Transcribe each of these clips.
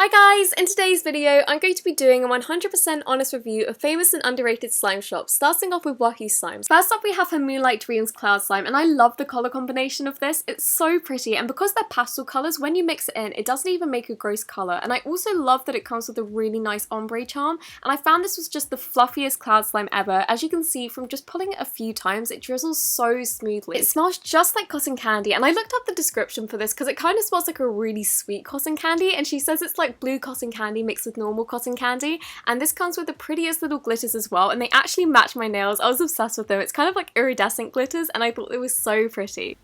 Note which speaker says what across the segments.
Speaker 1: Hi guys! In today's video, I'm going to be doing a 100% honest review of famous and underrated slime shops, starting off with Wacky Slimes. First up we have her Moonlight Dreams Cloud Slime, and I love the colour combination of this. It's so pretty, and because they're pastel colours, when you mix it in, it doesn't even make a gross colour. And I also love that it comes with a really nice ombre charm, and I found this was just the fluffiest cloud slime ever. As you can see, from just pulling it a few times, it drizzles so smoothly. It smells just like cotton candy, and I looked up the description for this because it kind of smells like a really sweet cotton candy, and she says it's like blue cotton candy mixed with normal cotton candy, and this comes with the prettiest little glitters as well, and they actually match my nails. I was obsessed with them. It's kind of like iridescent glitters, and I thought it was so pretty.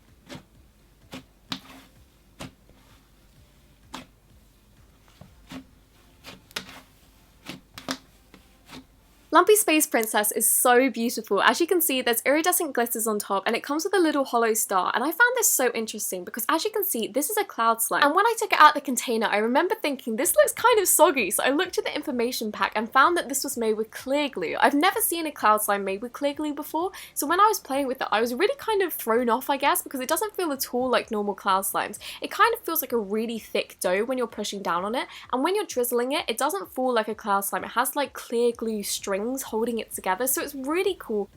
Speaker 1: Lumpy Space Princess is so beautiful. As you can see, there's iridescent glitters on top, and it comes with a little hollow star, and I found this so interesting because, as you can see, this is a cloud slime, and when I took it out of the container, I remember thinking this looks kind of soggy, so I looked at the information pack and found that this was made with clear glue. I've never seen a cloud slime made with clear glue before, so when I was playing with it, I was really kind of thrown off, I guess, because it doesn't feel at all like normal cloud slimes. It kind of feels like a really thick dough when you're pushing down on it, and when you're drizzling it, it doesn't fall like a cloud slime. It has like clear glue strings holding it together, so it's really cool.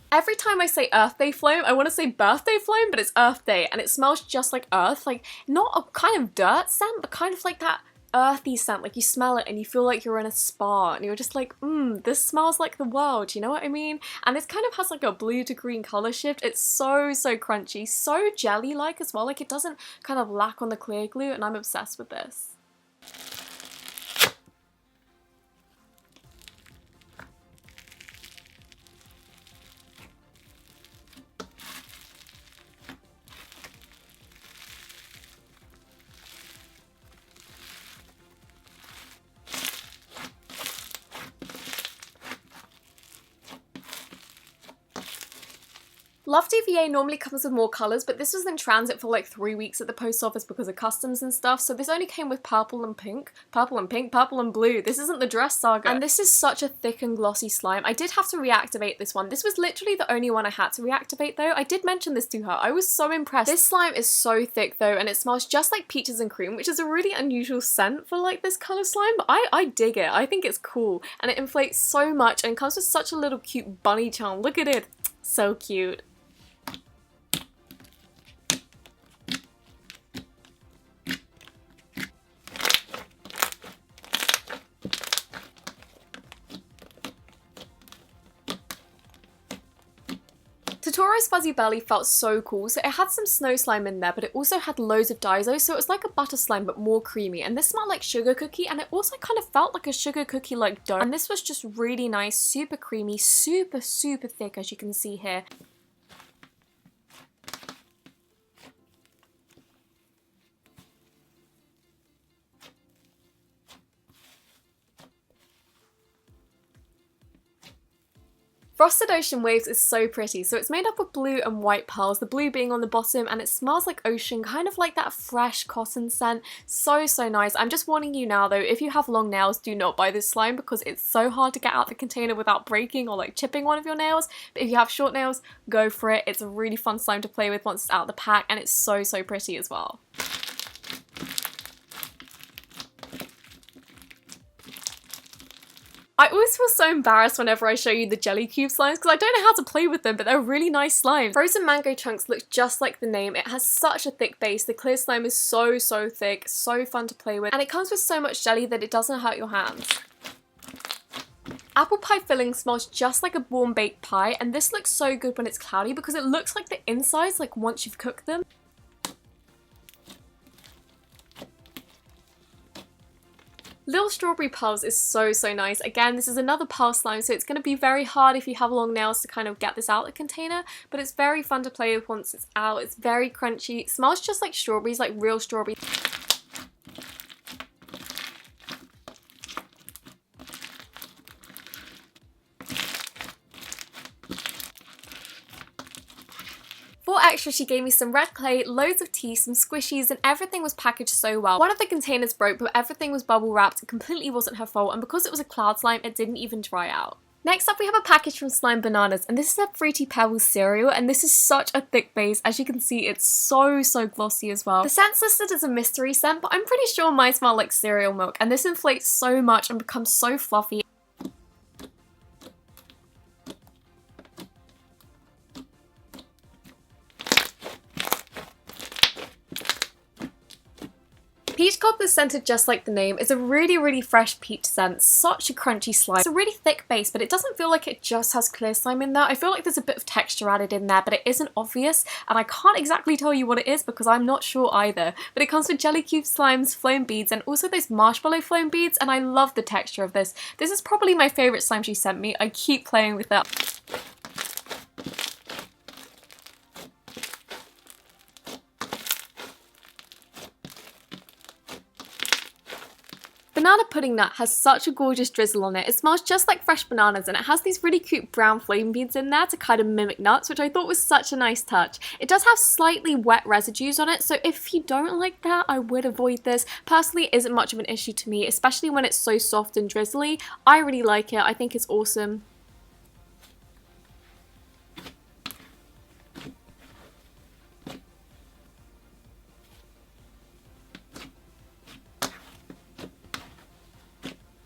Speaker 1: Every time I say Earth Day Flame, I want to say Birthday Flame, but it's Earth Day, and it smells just like earth, like not a kind of dirt scent, but kind of like that earthy scent, like you smell it and you feel like you're in a spa and you're just like, this smells like the world, you know what I mean? And this kind of has like a blue to green colour shift. It's so crunchy, so jelly-like as well, like it doesn't kind of lack on the clear glue, and I'm obsessed with this. Love DVA normally comes with more colours, but this was in transit for like 3 weeks at the post office because of customs and stuff, so this only came with purple and pink, purple and blue. This isn't the dress saga. And this is such a thick and glossy slime. I did have to reactivate this one. This was literally the only one I had to reactivate though. I did mention this to her. I was so impressed. This slime is so thick though, and it smells just like peaches and cream, which is a really unusual scent for like this colour slime, but I dig it. I think it's cool, and it inflates so much and comes with such a little cute bunny charm. Look at it. So cute. Totoro's Fuzzy Belly felt so cool, so it had some snow slime in there, but it also had loads of Daiso, so it was like a butter slime but more creamy, and this smelled like sugar cookie, and it also kind of felt like a sugar cookie like dough, and this was just really nice, super creamy, super thick, as you can see here. Frosted Ocean Waves is so pretty, so it's made up of blue and white pearls, the blue being on the bottom, and it smells like ocean, kind of like that fresh cotton scent. So nice. I'm just warning you now though, if you have long nails, do not buy this slime because it's so hard to get out the container without breaking or like chipping one of your nails, but if you have short nails, go for it. It's a really fun slime to play with once it's out of the pack, and it's so pretty as well. I always feel so embarrassed whenever I show you the jelly cube slimes because I don't know how to play with them, but they're really nice slimes. Frozen Mango Chunks looks just like the name. It has such a thick base. The clear slime is so thick, so fun to play with, and it comes with so much jelly that it doesn't hurt your hands. Apple pie filling smells just like a warm baked pie, and this looks so good when it's cloudy because it looks like the insides like once you've cooked them. Little Strawberry Pearls is so nice. Again, this is another pearl slime, so it's going to be very hard if you have long nails to kind of get this out of the container, but it's very fun to play with once it's out. It's very crunchy. It smells just like strawberries, like real strawberries. For extra, she gave me some red clay, loads of tea, some squishies, and everything was packaged so well. One of the containers broke, but everything was bubble wrapped. It completely wasn't her fault, and because it was a cloud slime, it didn't even dry out. Next up, we have a package from Slime Bananas, and this is a Fruity Pebbles cereal, and this is such a thick base. As you can see, it's so glossy as well. The scent's listed as a mystery scent, but I'm pretty sure mine smell like cereal milk, and this inflates so much and becomes so fluffy. Peach Cobbler scented just like the name. It's a really fresh peach scent, such a crunchy slime. It's a really thick base, but it doesn't feel like it just has clear slime in there. I feel like there's a bit of texture added in there, but it isn't obvious, and I can't exactly tell you what it is because I'm not sure either. But it comes with jelly cube slimes, foam beads, and also those marshmallow foam beads, and I love the texture of this. This is probably my favourite slime she sent me. I keep playing with it. Banana Pudding Nut has such a gorgeous drizzle on it. It smells just like fresh bananas, and it has these really cute brown flame beads in there to kind of mimic nuts, which I thought was such a nice touch. It does have slightly wet residues on it, so if you don't like that, I would avoid this. Personally, it isn't much of an issue to me, especially when it's so soft and drizzly. I really like it. I think it's awesome.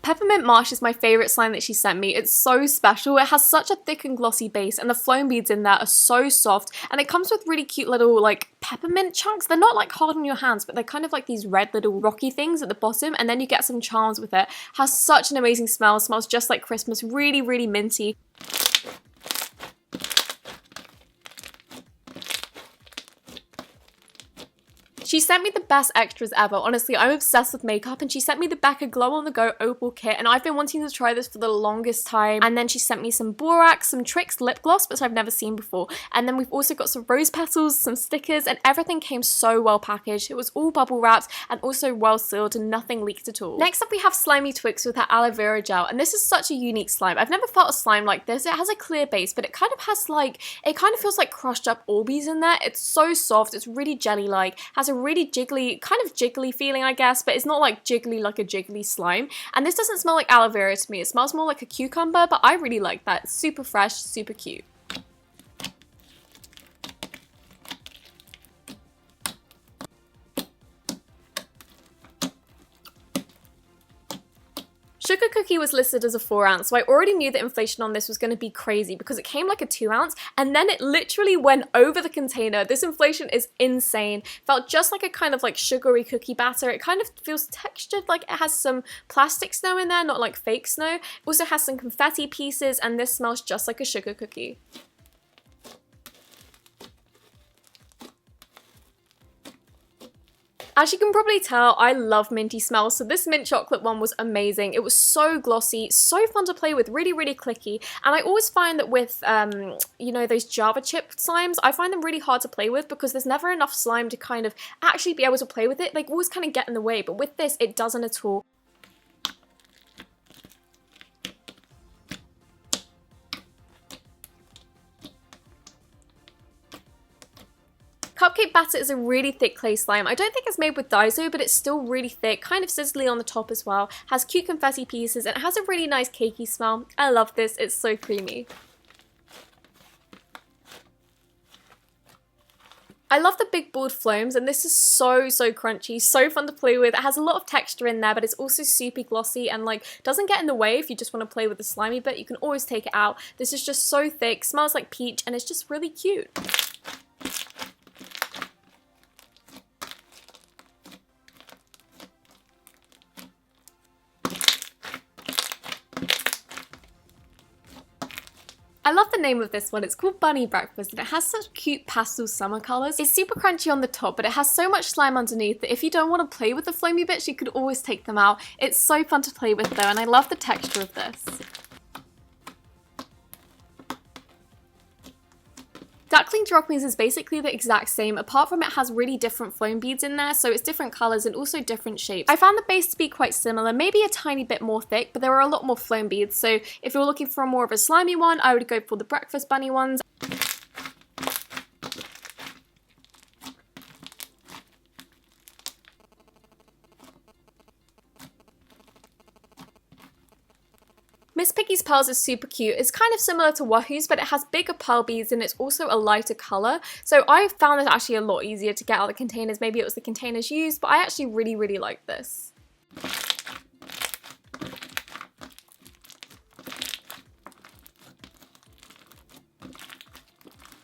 Speaker 1: Peppermint Marsh is my favourite slime that she sent me. It's so special. It has such a thick and glossy base, and the foam beads in there are so soft, and it comes with really cute little like peppermint chunks. They're not like hard on your hands, but they're kind of like these red little rocky things at the bottom, and then you get some charms with it. Has such an amazing smell. It smells just like Christmas. Really minty. She sent me the best extras ever. Honestly, I'm obsessed with makeup, and she sent me the Becca Glow on the Go Opal kit, and I've been wanting to try this for the longest time. And then she sent me some borax, some Tricks lip gloss, which I've never seen before. And then we've also got some rose petals, some stickers, and everything came so well packaged. It was all bubble wrapped and also well sealed, and nothing leaked at all. Next up, we have Slimy Twix with her aloe vera gel, and this is such a unique slime. I've never felt a slime like this. It has a clear base, but it kind of has like, it kind of feels like crushed up Orbeez in there. It's so soft. It's really jelly-like. Has a really jiggly, kind of jiggly feeling, I guess, but it's not like jiggly like a jiggly slime. And this doesn't smell like aloe vera to me. It smells more like a cucumber, but I really like that. It's super fresh, super cute. Sugar Cookie was listed as a 4 ounce, so I already knew that inflation on this was going to be crazy because it came like a 2 ounce and then it literally went over the container. This inflation is insane. Felt just like a kind of like sugary cookie batter. It kind of feels textured, like it has some plastic snow in there, not like fake snow. It also has some confetti pieces, and this smells just like a sugar cookie. As you can probably tell, I love minty smells, so this mint chocolate one was amazing. It was so glossy, so fun to play with, really clicky, and I always find that with, you know, those Java chip slimes, I find them really hard to play with because there's never enough slime to kind of actually be able to play with it. They always kind of get in the way, but with this, it doesn't at all. Cupcake Batter is a really thick clay slime. I don't think it's made with Daiso, but it's still really thick, kind of sizzly on the top as well. Has cute confetti pieces, and it has a really nice cakey smell. I love this, it's so creamy. I love the big balled floams, and this is so crunchy, so fun to play with. It has a lot of texture in there, but it's also super glossy and like doesn't get in the way if you just want to play with the slimy bit. You can always take it out. This is just so thick, smells like peach, and it's just really cute. I love the name of this one. It's called Bunny Breakfast, and it has such cute pastel summer colours. It's super crunchy on the top, but it has so much slime underneath that if you don't want to play with the foamy bits, you could always take them out. It's so fun to play with though, and I love the texture of this. Duckling Shockwaves is basically the exact same, apart from it has really different foam beads in there, so it's different colours and also different shapes. I found the base to be quite similar, maybe a tiny bit more thick, but there are a lot more foam beads, so if you're looking for more of a slimy one, I would go for the Breakfast Bunny ones. Piggy's pearls is super cute. It's kind of similar to Wahoo's, but it has bigger pearl beads and it's also a lighter colour. So I found it actually a lot easier to get out of the containers. Maybe it was the containers used, but I actually really like this.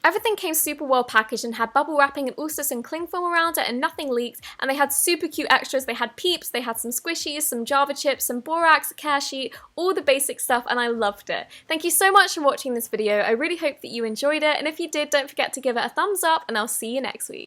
Speaker 1: Everything came super well packaged and had bubble wrapping and also some cling film around it and nothing leaked, and they had super cute extras. They had peeps, they had some squishies, some Java chips, some borax, a care sheet, all the basic stuff, and I loved it. Thank you so much for watching this video. I really hope that you enjoyed it, and if you did, don't forget to give it a thumbs up, and I'll see you next week.